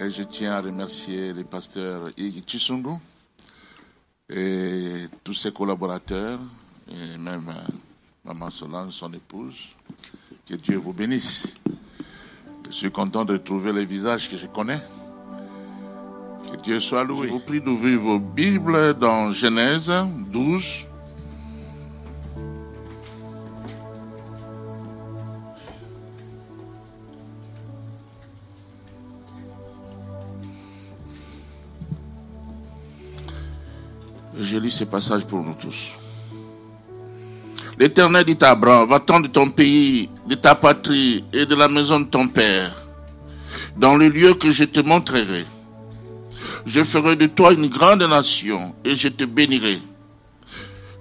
Et je tiens à remercier le pasteur Igi Chisungu et tous ses collaborateurs, et même Maman Solange, son épouse. Que Dieu vous bénisse. Je suis content de trouver les visages que je connais. Que Dieu soit loué. Je vous prie d'ouvrir vos Bibles dans Genèse 12. Je lis ce passage pour nous tous. L'Éternel dit à Abraham, va-t'en de ton pays, de ta patrie et de la maison de ton père, dans le lieu que je te montrerai. Je ferai de toi une grande nation et je te bénirai.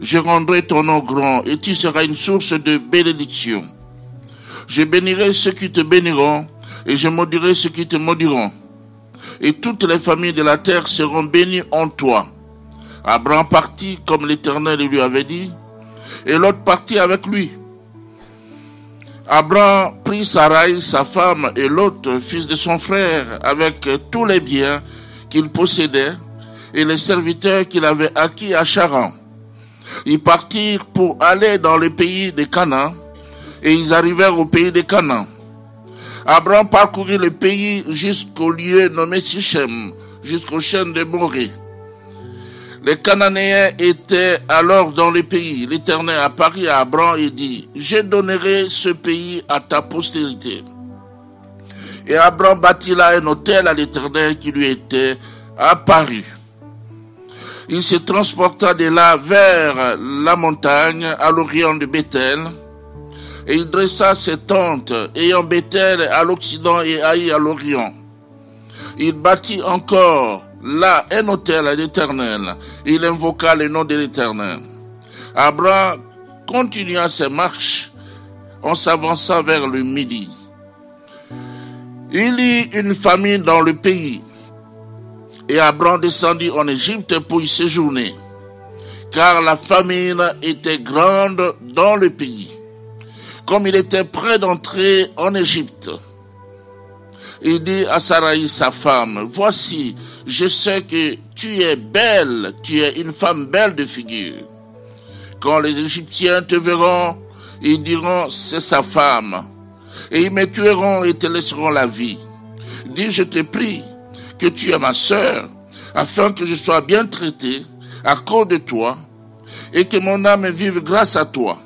Je rendrai ton nom grand et tu seras une source de bénédiction. Je bénirai ceux qui te béniront et je maudirai ceux qui te maudiront. Et toutes les familles de la terre seront bénies en toi. Abraham partit comme l'Éternel lui avait dit, et Lot partit avec lui. Abraham prit Sarai, sa femme, et Lot, fils de son frère, avec tous les biens qu'il possédait, et les serviteurs qu'il avait acquis à Charan. Ils partirent pour aller dans le pays de Canaan, et ils arrivèrent au pays de Canaan. Abraham parcourut le pays jusqu'au lieu nommé Sichem, jusqu'aux chaînes de Morée. Les Cananéens étaient alors dans le pays. L'Éternel apparut à Abraham et dit, je donnerai ce pays à ta postérité. Et Abraham bâtit là un autel à l'Éternel qui lui était apparu. Il se transporta de là vers la montagne à l'orient de Bethel. Et il dressa ses tentes, ayant Bethel à l'occident et Haï à l'orient. Il bâtit encore là un autel à l'Éternel. Il invoqua le nom de l'Éternel. Abraham continua ses marches en s'avançant vers le midi. Il y eut une famine dans le pays. Et Abraham descendit en Égypte pour y séjourner, car la famine était grande dans le pays. Comme il était près d'entrer en Égypte, il dit à Sarai, sa femme, voici, je sais que tu es belle, tu es une femme belle de figure. Quand les Égyptiens te verront, ils diront, c'est sa femme. Et ils me tueront et te laisseront la vie. Dis, je te prie, que tu es ma sœur, afin que je sois bien traité à cause de toi, et que mon âme vive grâce à toi.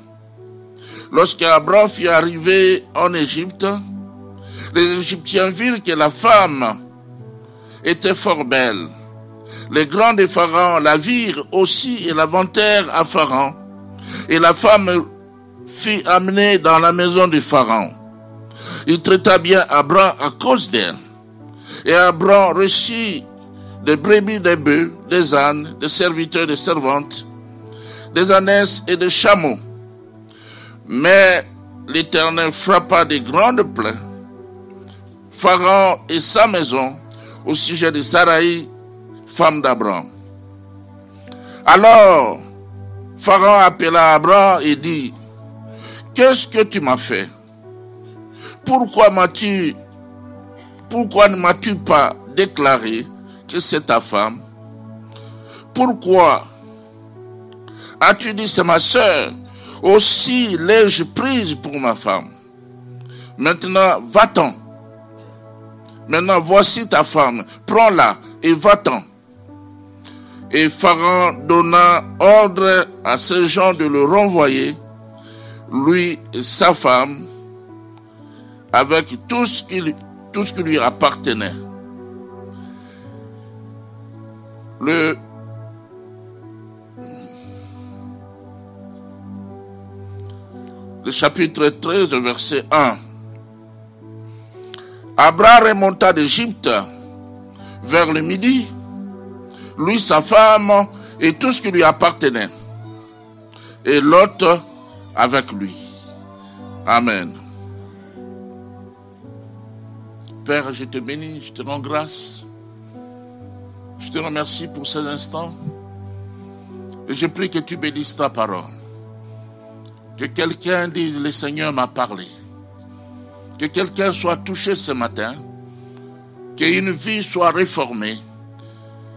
Lorsqu'Abraham fut arrivé en Égypte, les Égyptiens virent que la femme était fort belle. Les grands de Pharaon la virent aussi et la vantèrent à Pharaon. Et la femme fut amenée dans la maison de Pharaon. Il traita bien Abraham à cause d'elle. Et Abraham reçut des brebis, des bœufs, des ânes, des serviteurs, des servantes, des ânesses et des chameaux. Mais l'Éternel frappa de grandes plaies Pharaon et sa maison au sujet de Sarai, femme d'Abraham. Alors, Pharaon appela Abraham et dit, qu'est-ce que tu m'as fait? Pourquoi ne m'as-tu pas déclaré que c'est ta femme? Pourquoi as-tu dit c'est ma sœur? Aussi l'ai-je prise pour ma femme. Maintenant, va-t'en. Maintenant, voici ta femme. Prends-la et va-t'en. Et Pharaon donna ordre à ces gens de le renvoyer, lui et sa femme, avec tout ce qui lui appartenait. Le chapitre 13, verset 1. Abraham remonta d'Égypte vers le midi, lui, sa femme et tout ce qui lui appartenait, et Lot avec lui. Amen. Père, je te bénis, je te rends grâce. Je te remercie pour ces instants. Et je prie que tu bénisses ta parole. Que quelqu'un dise, le Seigneur m'a parlé. Que quelqu'un soit touché ce matin qu'une vie soit réformée,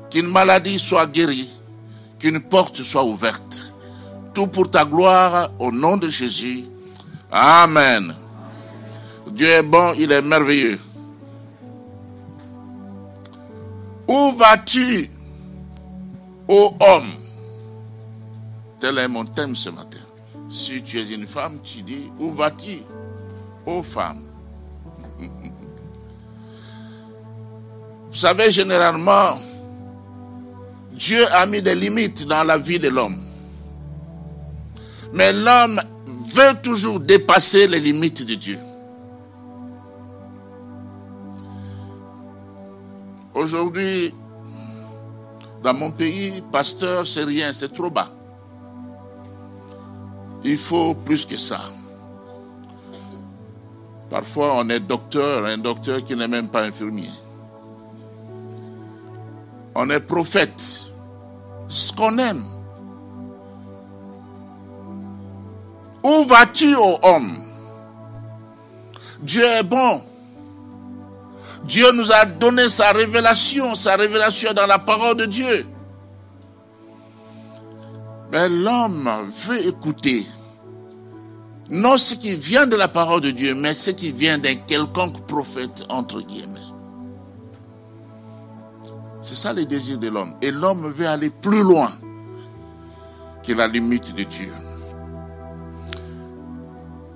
qu'une maladie soit guérie, qu'une porte soit ouverte. Tout pour ta gloire, au nom de Jésus. Amen. Dieu est bon, il est merveilleux. Où vas-tu, ô homme? Tel est mon thème ce matin. Si tu es une femme, tu dis, où vas-tu, ô femme? Vous savez, généralement, Dieu a mis des limites dans la vie de l'homme. Mais l'homme veut toujours dépasser les limites de Dieu. Aujourd'hui, dans mon pays, pasteur, c'est rien, c'est trop bas. Il faut plus que ça. Parfois, on est docteur, un docteur qui n'est même pas infirmier. On est prophète, ce qu'on aime. Où vas-tu, ô homme? Dieu est bon. Dieu nous a donné sa révélation dans la parole de Dieu. Mais l'homme veut écouter, non ce qui vient de la parole de Dieu, mais ce qui vient d'un quelconque prophète, entre guillemets. C'est ça le désir de l'homme. Et l'homme veut aller plus loin que la limite de Dieu.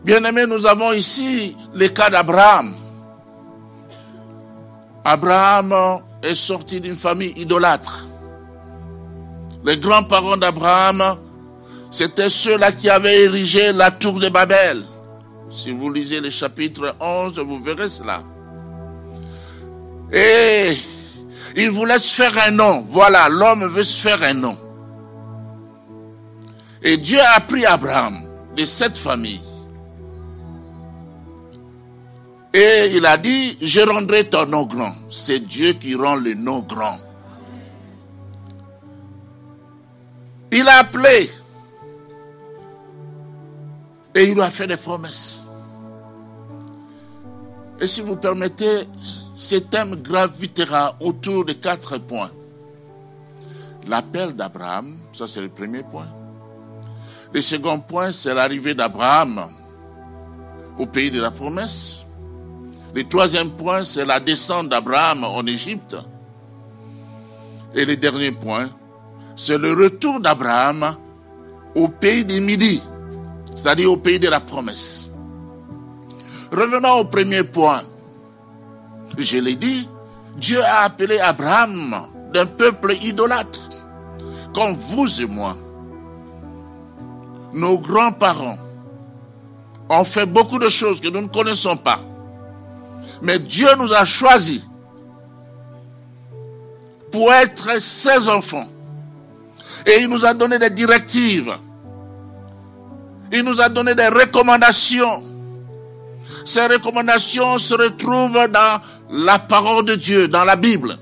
Bien-aimés, nous avons ici le cas d'Abraham. Abraham est sorti d'une famille idolâtre. Les grands-parents d'Abraham, c'était ceux-là qui avaient érigé la tour de Babel. Si vous lisez le chapitre 11, vous verrez cela. Et il voulait se faire un nom. Voilà, l'homme veut se faire un nom. Et Dieu a pris Abraham de cette famille. Et il a dit, je rendrai ton nom grand. C'est Dieu qui rend le nom grand. Il a appelé. Et il lui a fait des promesses. Et si vous permettez, ce thème gravitera autour de 4 points. L'appel d'Abraham, ça c'est le premier point. Le second point, c'est l'arrivée d'Abraham au pays de la promesse. Le troisième point, c'est la descente d'Abraham en Égypte. Et le dernier point, c'est le retour d'Abraham au pays du Midi, c'est-à-dire au pays de la promesse. Revenons au premier point. Je l'ai dit, Dieu a appelé Abraham d'un peuple idolâtre, comme vous et moi. Nos grands-parents ont fait beaucoup de choses que nous ne connaissons pas. Mais Dieu nous a choisis pour être ses enfants. Et il nous a donné des directives. Il nous a donné des recommandations. Ces recommandations se retrouvent dans la parole de Dieu, dans la Bible.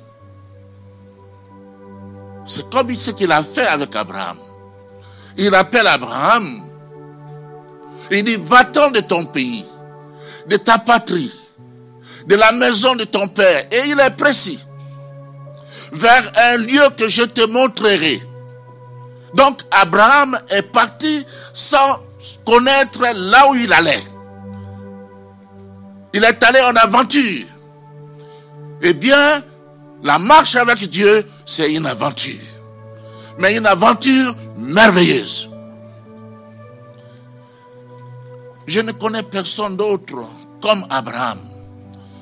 C'est comme ce qu'il a fait avec Abraham. Il appelle Abraham. Il dit, va-t'en de ton pays, de ta patrie, de la maison de ton père. Et il est précis. Vers un lieu que je te montrerai. Donc Abraham est parti sans connaître là où il allait. Il est allé en aventure. Eh bien, la marche avec Dieu, c'est une aventure. Mais une aventure merveilleuse. Je ne connais personne d'autre comme Abraham.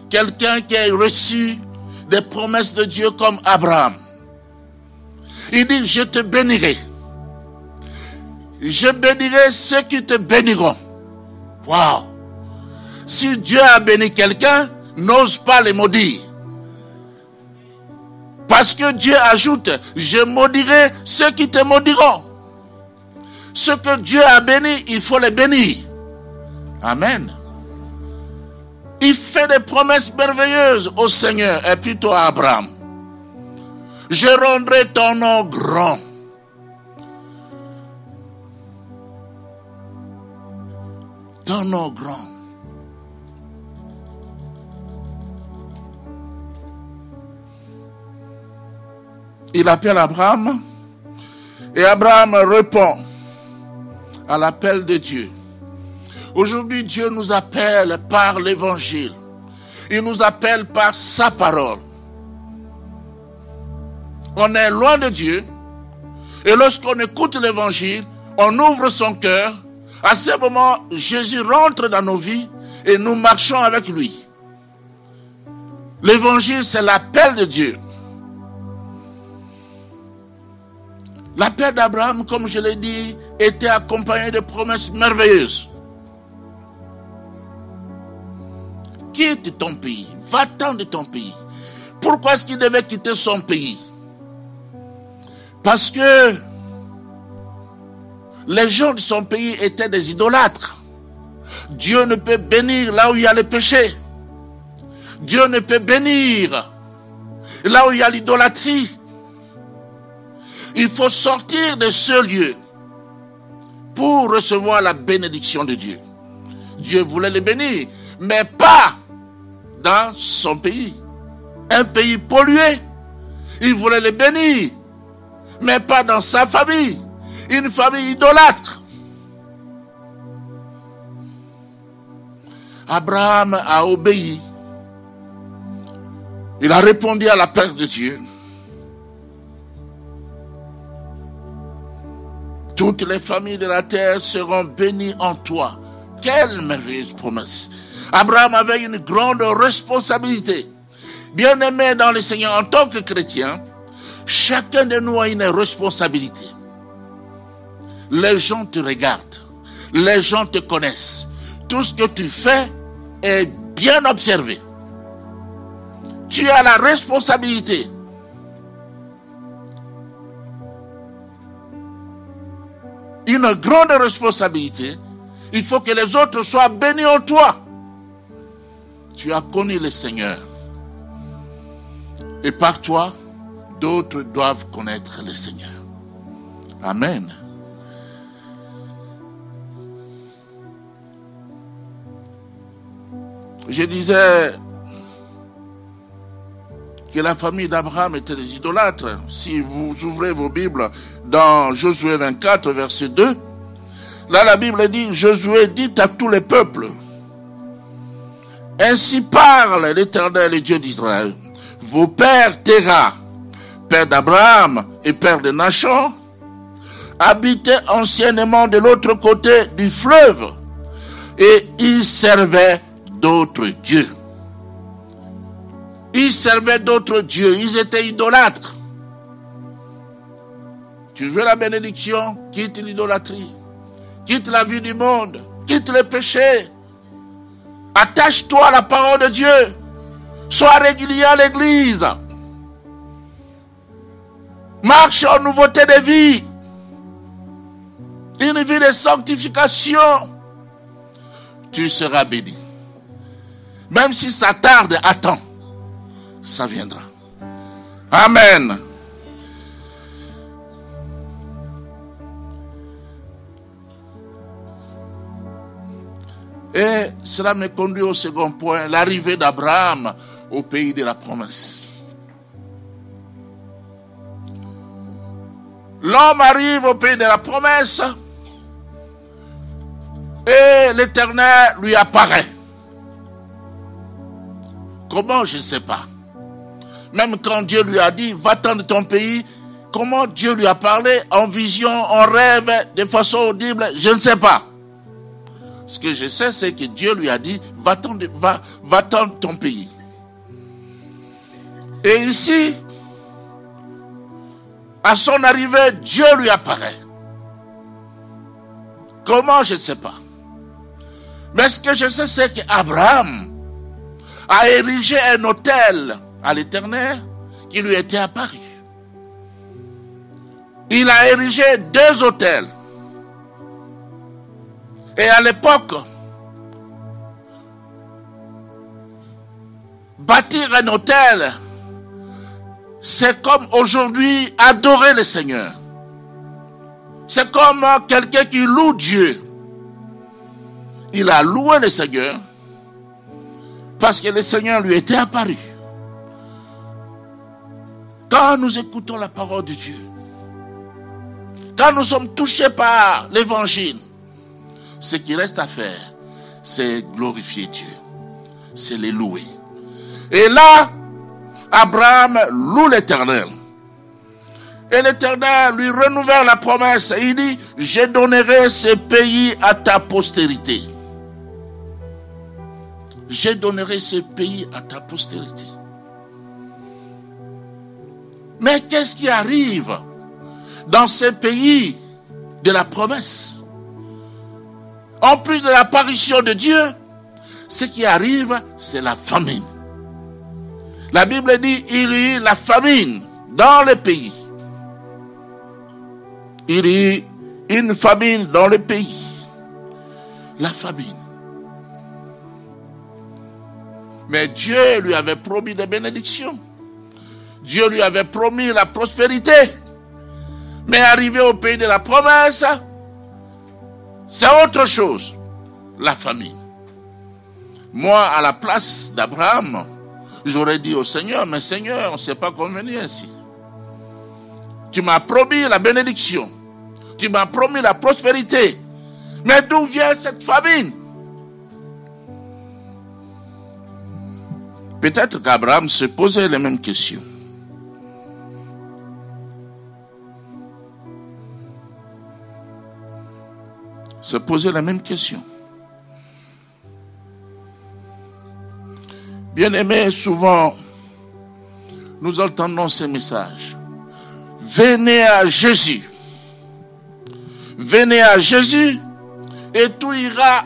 Quelqu'un qui a reçu des promesses de Dieu comme Abraham. Il dit, je te bénirai. Je bénirai ceux qui te béniront. Waouh! Si Dieu a béni quelqu'un, n'ose pas le maudire. Parce que Dieu ajoute, je maudirai ceux qui te maudiront. Ce que Dieu a béni, il faut les bénir. Amen. Il fait des promesses merveilleuses au Seigneur et plutôt à Abraham. Je rendrai ton nom grand. Ton nom grand. Il appelle Abraham et Abraham répond à l'appel de Dieu. Aujourd'hui, Dieu nous appelle par l'évangile. Il nous appelle par sa parole. On est loin de Dieu et lorsqu'on écoute l'évangile, on ouvre son cœur. À ce moment, Jésus rentre dans nos vies et nous marchons avec lui. L'évangile, c'est l'appel de Dieu. L'appel d'Abraham, comme je l'ai dit, était accompagné de promesses merveilleuses. Quitte ton pays, va-t'en de ton pays. Pourquoi est-ce qu'il devait quitter son pays? Parce que les gens de son pays étaient des idolâtres. Dieu ne peut bénir là où il y a le péché. Dieu ne peut bénir là où il y a l'idolâtrie. Il faut sortir de ce lieu pour recevoir la bénédiction de Dieu. Dieu voulait les bénir, mais pas dans son pays. Un pays pollué. Il voulait les bénir, mais pas dans sa famille. Une famille idolâtre. Abraham a obéi. Il a répondu à l'appel de Dieu. Toutes les familles de la terre seront bénies en toi. Quelle merveilleuse promesse. Abraham avait une grande responsabilité. Bien-aimé dans le Seigneur, en tant que chrétien, chacun de nous a une responsabilité. Les gens te regardent. Les gens te connaissent. Tout ce que tu fais est bien observé. Tu as la responsabilité. Une grande responsabilité. Il faut que les autres soient bénis en toi. Tu as connu le Seigneur. Et par toi, d'autres doivent connaître le Seigneur. Amen. Je disais que la famille d'Abraham était des idolâtres. Si vous ouvrez vos Bibles dans Josué 24, verset 2, là la Bible dit, Josué dit à tous les peuples, ainsi parle l'Éternel, le Dieu d'Israël. Vos pères Téra, père d'Abraham et père de Nachon, habitaient anciennement de l'autre côté du fleuve et ils servaient d'autres dieux. Ils servaient d'autres dieux, ils étaient idolâtres. Tu veux la bénédiction? Quitte l'idolâtrie, quitte la vie du monde, quitte le péché. Attache-toi à la parole de Dieu. Sois régulier à l'église. Marche en nouveauté de vie. Une vie de sanctification. Tu seras béni. Même si ça tarde, attends. Ça viendra. Amen. Et cela me conduit au second point, l'arrivée d'Abraham au pays de la promesse. L'homme arrive au pays de la promesse et l'Éternel lui apparaît. Comment? Je ne sais pas. Même quand Dieu lui a dit, va-t'en de ton pays, comment Dieu lui a parlé en vision, en rêve, de façon audible, je ne sais pas. Ce que je sais, c'est que Dieu lui a dit, va-t'en de ton pays. Et ici, à son arrivée, Dieu lui apparaît. Comment? Je ne sais pas. Mais ce que je sais, c'est qu'Abraham a érigé un autel à l'Éternel qui lui était apparu. Il a érigé 2 autels. Et à l'époque, bâtir un autel, c'est comme aujourd'hui adorer le Seigneur. C'est comme quelqu'un qui loue Dieu. Il a loué le Seigneur parce que le Seigneur lui était apparu. Quand nous écoutons la parole de Dieu, quand nous sommes touchés par l'évangile, ce qui reste à faire, c'est glorifier Dieu, c'est les louer. Et là, Abraham loue l'Éternel. Et l'Éternel lui renouvelle la promesse. Et il dit, je donnerai ce pays à ta postérité. Je donnerai ce pays à ta postérité. Mais qu'est-ce qui arrive dans ce pays de la promesse? En plus de l'apparition de Dieu, ce qui arrive, c'est la famine. La Bible dit, il y eut la famine dans le pays. Il y eut une famine dans le pays. La famine. Mais Dieu lui avait promis des bénédictions. Dieu lui avait promis la prospérité. Mais arrivé au pays de la promesse, c'est autre chose. La famine. Moi, à la place d'Abraham, j'aurais dit au Seigneur, mais Seigneur, on ne s'est pas convenu ainsi. Tu m'as promis la bénédiction. Tu m'as promis la prospérité. Mais d'où vient cette famine? Peut-être qu'Abraham se posait les mêmes questions. Se posait la même question. Bien-aimés, souvent, nous entendons ces messages. Venez à Jésus. Venez à Jésus et tout ira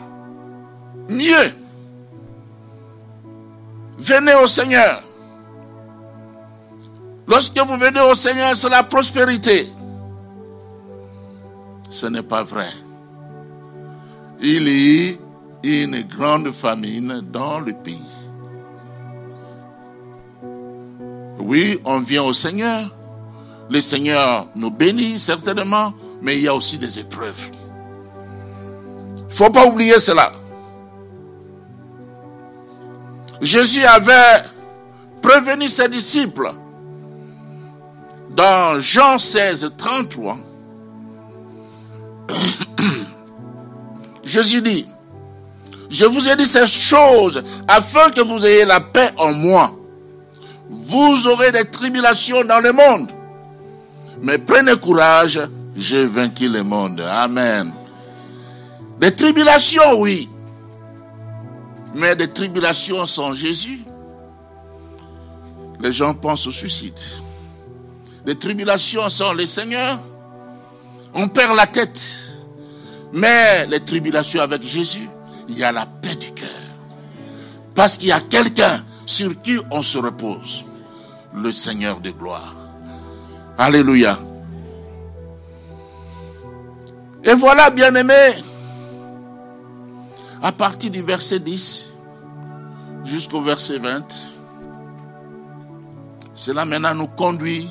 mieux. Venez au Seigneur. Lorsque vous venez au Seigneur, c'est la prospérité. Ce n'est pas vrai. Il y a une grande famine dans le pays. Oui, on vient au Seigneur. Le Seigneur nous bénit certainement, mais il y a aussi des épreuves. Il ne faut pas oublier cela. Jésus avait prévenu ses disciples dans Jean 16, 33. Jésus dit, je vous ai dit ces choses afin que vous ayez la paix en moi. Vous aurez des tribulations dans le monde. Mais prenez courage, j'ai vaincu le monde. Amen. Des tribulations, oui. Mais des tribulations sans Jésus, les gens pensent au suicide. Des tribulations sans le Seigneur, on perd la tête. Mais les tribulations avec Jésus, il y a la paix du cœur. Parce qu'il y a quelqu'un sur qui on se repose. Le Seigneur de gloire. Alléluia. Et voilà, bien-aimés, à partir du verset 10 jusqu'au verset 20, cela maintenant nous conduit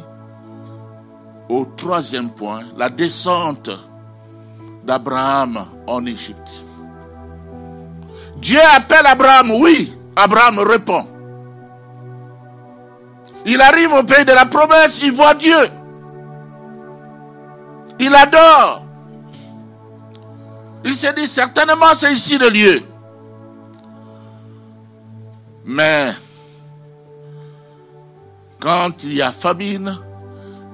au troisième point, la descente d'Abraham en Égypte. Dieu appelle Abraham, oui, Abraham répond. Il arrive au pays de la promesse, il voit Dieu. Il adore. Il s'est dit, certainement c'est ici le lieu. Mais, quand il y a famine,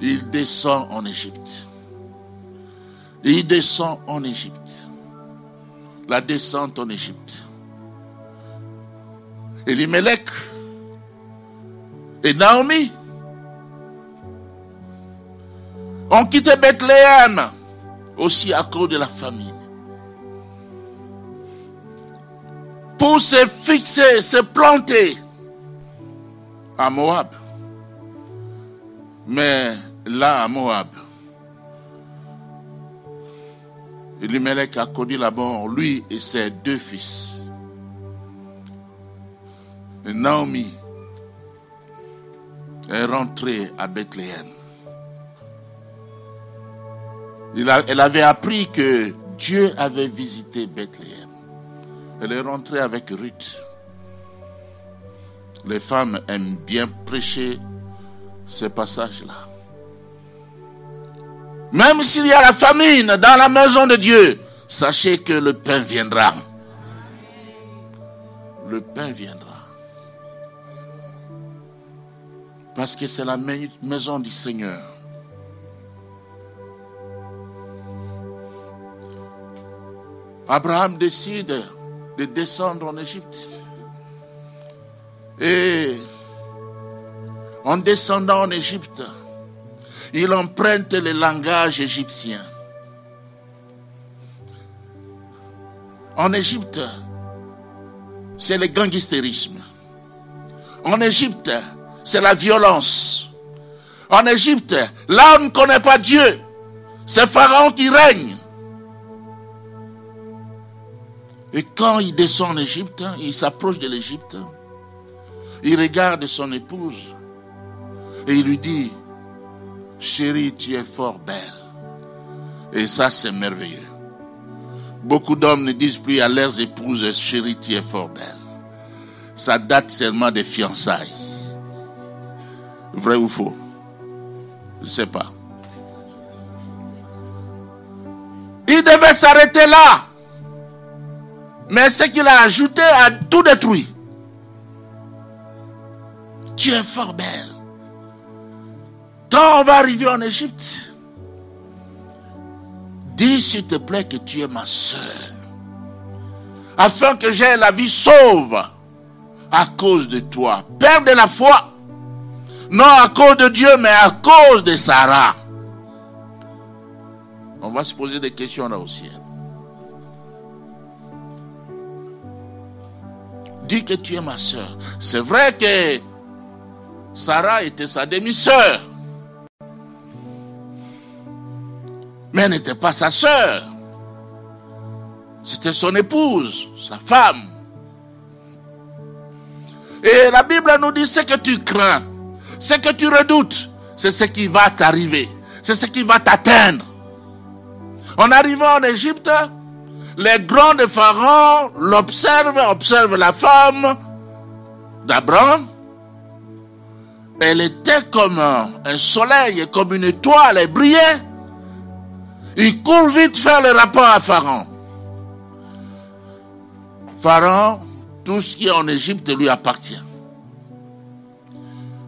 il descend en Égypte. Il descend en Égypte. La descente en Égypte. Elimelech et Naomi ont quitté Bethléem aussi à cause de la famine. Pour se fixer, se planter à Moab. Mais là, à Moab, Elimelech a connu là-bas, lui et ses deux fils. Et Naomi est rentrée à Bethléem. Elle avait appris que Dieu avait visité Bethléem. Elle est rentrée avec Ruth. Les femmes aiment bien prêcher ces passages-là. Même s'il y a la famine dans la maison de Dieu, sachez que le pain viendra. Le pain viendra. Parce que c'est la maison du Seigneur. Abraham décide de descendre en Égypte. Et en descendant en Égypte, il emprunte le langage égyptien. En Égypte, c'est le gangstérisme. En Égypte, c'est la violence. En Égypte, là on ne connaît pas Dieu. C'est Pharaon qui règne. Et quand il descend en Égypte, il s'approche de l'Égypte, il regarde son épouse et il lui dit, chérie, tu es fort belle. Et ça, c'est merveilleux. Beaucoup d'hommes ne disent plus à leurs épouses, chérie, tu es fort belle. Ça date seulement des fiançailles. Vrai ou faux? Je ne sais pas. Il devait s'arrêter là. Mais ce qu'il a ajouté a tout détruit. Tu es fort belle. Quand on va arriver en Égypte, dis s'il te plaît que tu es ma soeur, afin que j'aie la vie sauve à cause de toi. Père de la foi, non à cause de Dieu, mais à cause de Sarah. On va se poser des questions là aussi. Dis que tu es ma soeur. C'est vrai que Sarah était sa demi-sœur, mais elle n'était pas sa sœur. C'était son épouse, sa femme. Et la Bible nous dit ce que tu crains, ce que tu redoutes, c'est ce qui va t'arriver, c'est ce qui va t'atteindre. En arrivant en Égypte, les grands de Pharaon observent la femme d'Abraham. Elle était comme un soleil, comme une étoile, elle brillait. Il court vite faire le rapport à Pharaon. Pharaon, tout ce qui est en Égypte lui appartient.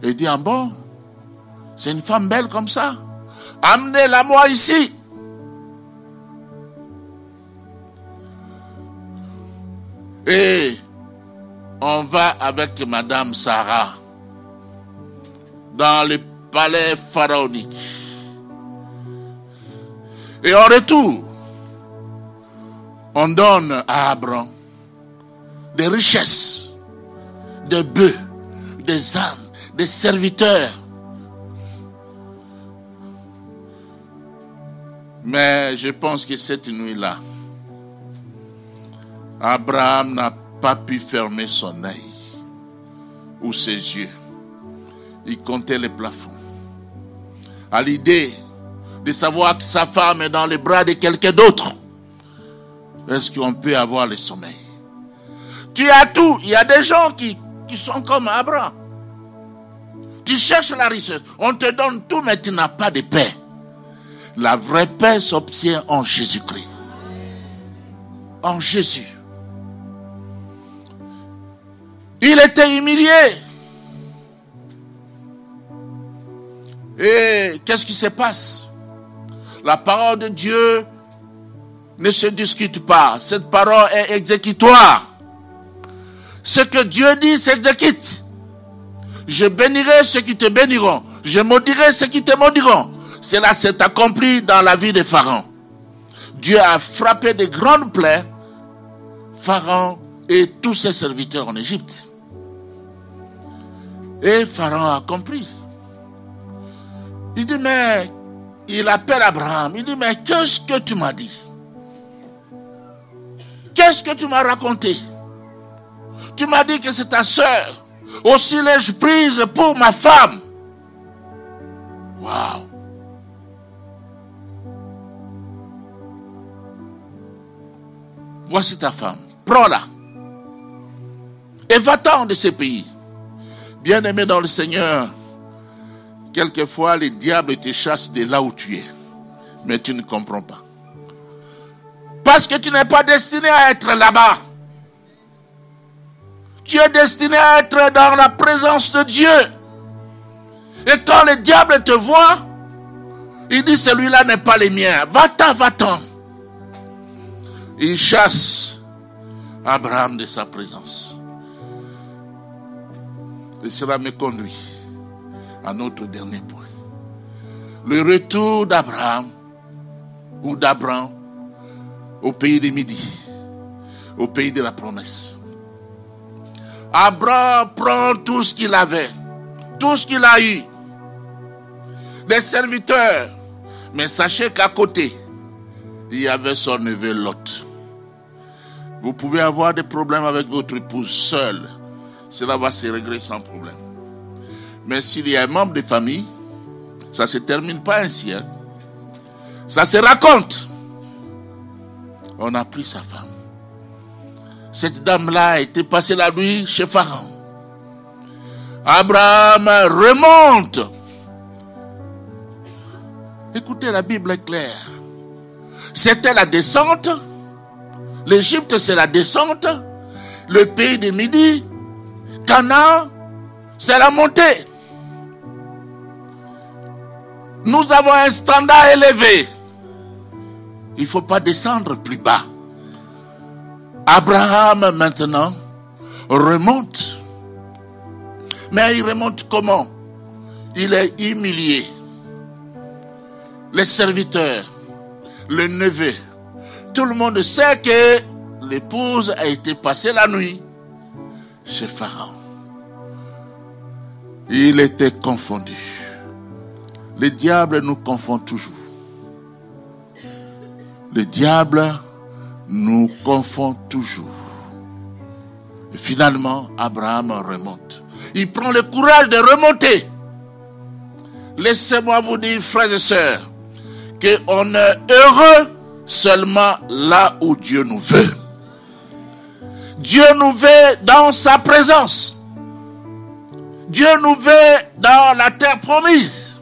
Il dit, ah bon, c'est une femme belle comme ça? Amenez-la moi ici. Et on va avec Madame Sarah dans le palais pharaonique. Et en retour, on donne à Abraham des richesses, des bœufs, des ânes, des serviteurs. Mais je pense que cette nuit-là, Abraham n'a pas pu fermer son œil ou ses yeux. Il comptait les plafonds. À l'idée de savoir que sa femme est dans les bras de quelqu'un d'autre, est-ce qu'on peut avoir le sommeil? Tu as tout. Il y a des gens qui sont comme Abraham. Tu cherches la richesse. On te donne tout, mais tu n'as pas de paix. La vraie paix s'obtient en Jésus-Christ. En Jésus. Il était humilié. Et qu'est-ce qui se passe? La parole de Dieu ne se discute pas. Cette parole est exécutoire. Ce que Dieu dit s'exécute. Je bénirai ceux qui te béniront. Je maudirai ceux qui te maudiront. Cela s'est accompli dans la vie de Pharaon. Dieu a frappé de grandes plaies Pharaon et tous ses serviteurs en Égypte. Et Pharaon a compris. Il dit, mais il appelle Abraham. Il dit, mais qu'est-ce que tu m'as dit? Qu'est-ce que tu m'as raconté? Tu m'as dit que c'est ta sœur. Aussi l'ai-je prise pour ma femme. Waouh! Voici ta femme. Prends-la. Et va-t'en de ces pays. Bien-aimé dans le Seigneur, Quelquefois, les diables te chassent de là où tu es. Mais tu ne comprends pas. Parce que tu n'es pas destiné à être là-bas. Tu es destiné à être dans la présence de Dieu. Et quand le diable te voit, il dit celui-là n'est pas le mien. Va-t'en, va-t'en. Il chasse Abraham de sa présence. Et cela me conduit à notre dernier point. Le retour d'Abraham ou d'Abraham au pays de Midi, au pays de la promesse. Abraham prend tout ce qu'il avait, tout ce qu'il a eu, des serviteurs. Mais sachez qu'à côté, il y avait son neveu Lot. Vous pouvez avoir des problèmes avec votre épouse seule. Cela va se régler sans problème. Mais s'il y a un membre de famille, ça ne se termine pas ainsi. Hein? Ça se raconte. On a pris sa femme. Cette dame-là a été passée la nuit chez Pharaon. Abraham remonte. Écoutez, la Bible est claire. C'était la descente. L'Égypte, c'est la descente. Le pays de Midi, Canaan, c'est la montée. Nous avons un standard élevé. Il ne faut pas descendre plus bas. Abraham, maintenant, remonte. Mais il remonte comment? Il est humilié. Les serviteurs, le neveu, tout le monde sait que l'épouse a été passée la nuit chez Pharaon. Il était confondu. Le diable nous confond toujours. Le diable nous confond toujours. Et finalement, Abraham remonte. Il prend le courage de remonter. Laissez-moi vous dire, frères et sœurs, qu'on est heureux seulement là où Dieu nous veut. Dieu nous veut dans sa présence. Dieu nous veut dans la terre promise.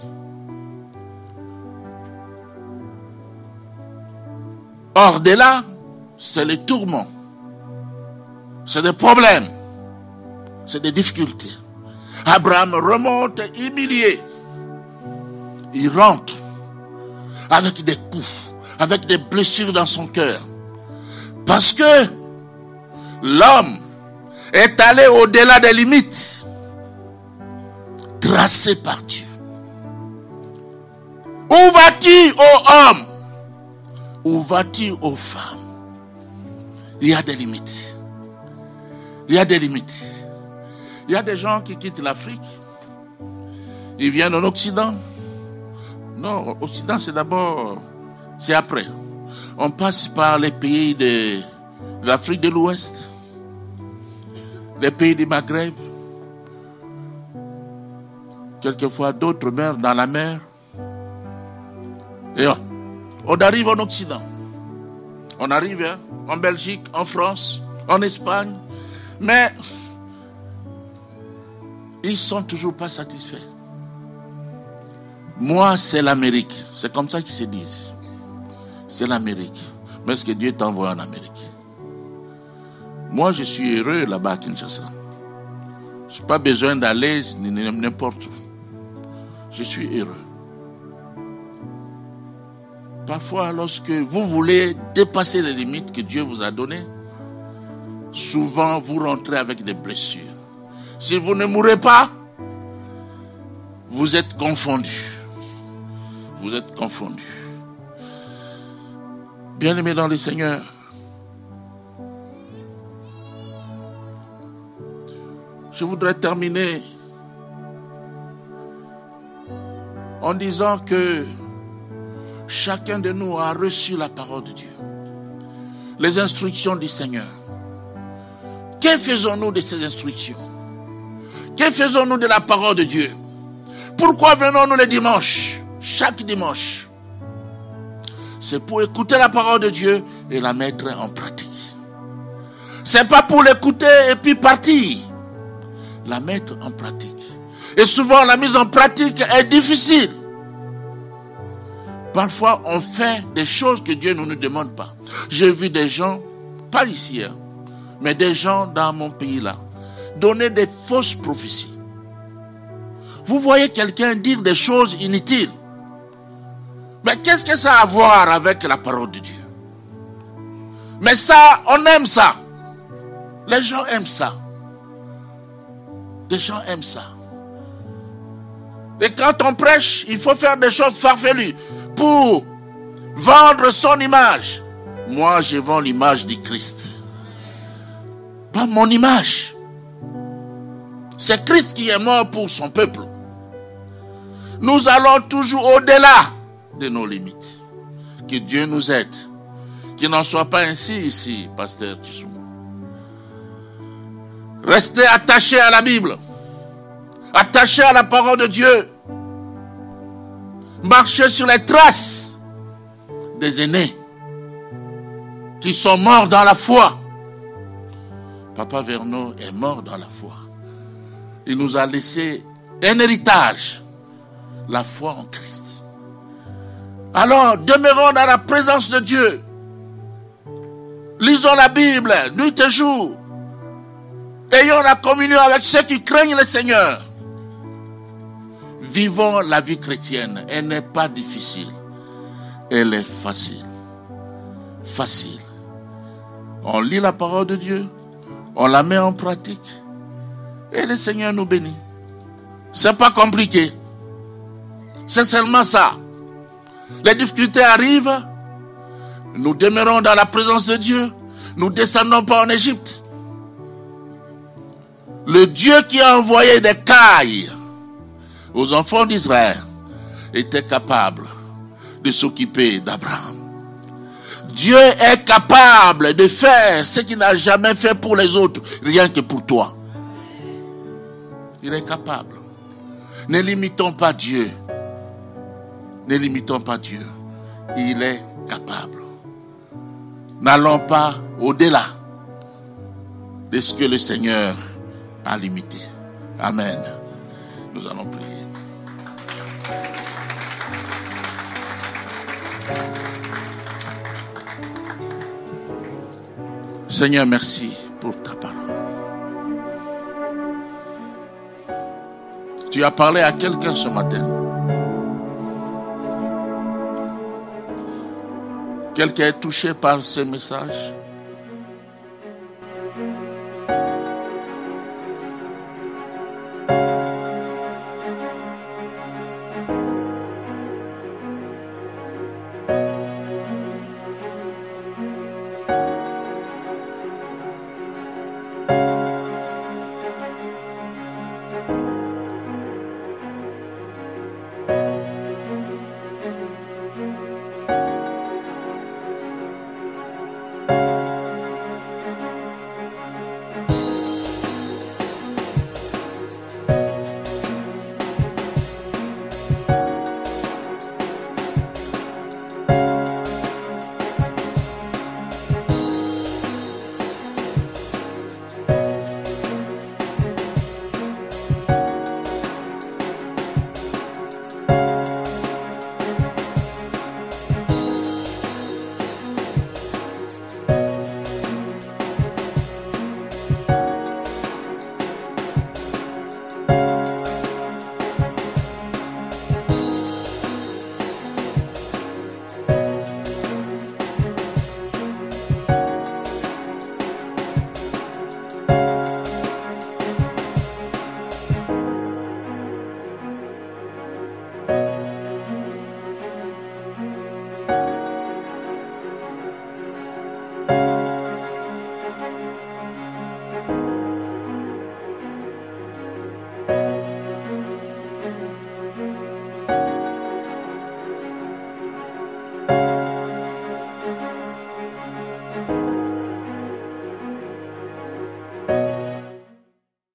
Hors de là, c'est les tourments. C'est des problèmes. C'est des difficultés. Abraham remonte humilié. Il rentre avec des coups, avec des blessures dans son cœur. Parce que l'homme est allé au-delà des limites tracées par Dieu. Où vas-tu, ô homme? Où vas-tu, ô femme? Il y a des limites. Il y a des limites. Il y a des gens qui quittent l'Afrique. Ils viennent en Occident. Non, l'Occident c'est d'abord, c'est après. On passe par les pays de l'Afrique de l'Ouest, les pays du Maghreb, quelquefois d'autres meurent dans la mer. Et on arrive en Occident. On arrive en Belgique, en France, en Espagne. Mais ils ne sont toujours pas satisfaits. Moi, c'est l'Amérique. C'est comme ça qu'ils se disent. C'est l'Amérique. Mais est-ce que Dieu t'a envoyé en Amérique? Moi, je suis heureux là-bas à Kinshasa. Je n'ai pas besoin d'aller n'importe où. Je suis heureux. Parfois, lorsque vous voulez dépasser les limites que Dieu vous a données, souvent vous rentrez avec des blessures. Si vous ne mourrez pas, vous êtes confondus. Vous êtes confondus. Bien-aimés dans le Seigneur, je voudrais terminer en disant que chacun de nous a reçu la parole de Dieu, les instructions du Seigneur. Que faisons-nous de ces instructions? Que faisons-nous de la parole de Dieu? Pourquoi venons-nous le dimanche? Chaque dimanche. C'est pour écouter la parole de Dieu et la mettre en pratique. C'est pas pour l'écouter et puis partir. La mettre en pratique. Et souvent, la mise en pratique est difficile. Parfois, on fait des choses que Dieu ne nous demande pas. J'ai vu des gens, pas ici, mais des gens dans mon pays là, donner des fausses prophéties. Vous voyez quelqu'un dire des choses inutiles. Mais qu'est-ce que ça a à voir avec la parole de Dieu? Mais ça, on aime ça. Les gens aiment ça. Les gens aiment ça. Et quand on prêche, il faut faire des choses farfelues pour vendre son image. Moi, je vends l'image du Christ. Pas mon image. C'est Christ qui est mort pour son peuple. Nous allons toujours au-delà de nos limites. Que Dieu nous aide. Qu'il n'en soit pas ainsi ici, pasteur Tissou. Restez attachés à la Bible. Attachés à la parole de Dieu. Marchez sur les traces des aînés qui sont morts dans la foi. Papa Vernon est mort dans la foi. Il nous a laissé un héritage, la foi en Christ. Alors, demeurons dans la présence de Dieu. Lisons la Bible, nuit et jour. Ayons la communion avec ceux qui craignent le Seigneur. Vivons la vie chrétienne. Elle n'est pas difficile. Elle est facile. Facile. On lit la parole de Dieu. On la met en pratique. Et le Seigneur nous bénit. C'est pas compliqué. C'est seulement ça. Les difficultés arrivent. Nous demeurons dans la présence de Dieu. Nous ne descendons pas en Égypte. Le Dieu qui a envoyé des cailles aux enfants d'Israël était capable de s'occuper d'Abraham. Dieu est capable de faire ce qu'il n'a jamais fait pour les autres, rien que pour toi. Il est capable. Ne limitons pas Dieu. Ne limitons pas Dieu. Il est capable. N'allons pas au-delà de ce que le Seigneur a limité. Amen. Nous allons prier. Seigneur, merci pour ta parole. Tu as parlé à quelqu'un ce matin. Quelqu'un est touché par ces messages.